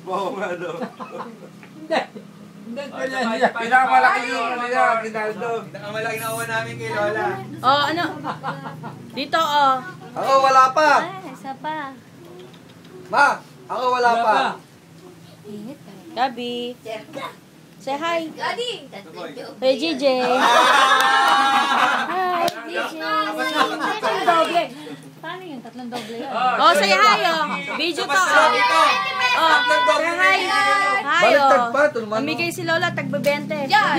Oo nga do. Hindi. Pinakamalaki yung Ginaldo. Pinakamalaki na uwan namin kay Lola. Oh, ano? Dito, oh. Ako wala pa. Ay, isa pa. Ma, ako wala pa. Gabi. Say hi. Daddy! Hey, JJ. Hi, JJ. Tatlong doble. Paano yun? Tatlong doble yun. Oh, say hi, oh. Video to, oh. Oh, say hi. Hi, Baliktad oh. pa, ito naman. Namigay si Lola, tagbe-20. Yan!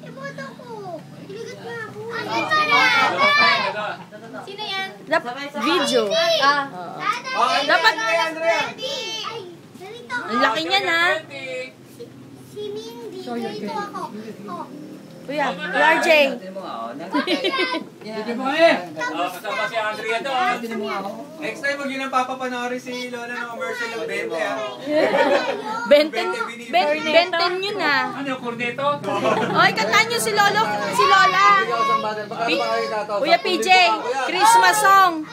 Iboto ko. Biligat na ako. Sino yan? Video. Ah. Dapat, Ay, ganito. ang laki niya na. Si Mindy. Ganito ako. Oh. Kuya, RJ. Hindi mo eh. Kasama si Andrea to. Next time, huwag yun ang papapanoorin si Lola ng commercial ng 20. Benten yun ah. Ano yung corneto? Oy, kantaan niyo si Lolo, si Lola. Kuya PJ, Christmas song.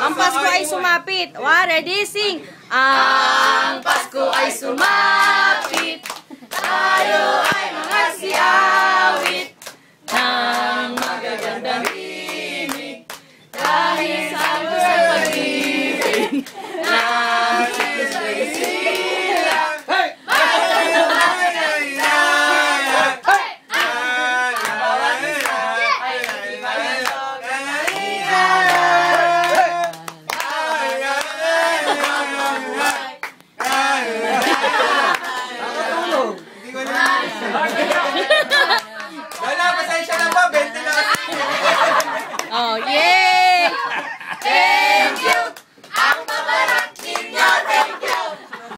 Ang Pasko ay sumapit. Ready, sing. Ang Pasko ay sumapit. Tayo ay mga siyawi.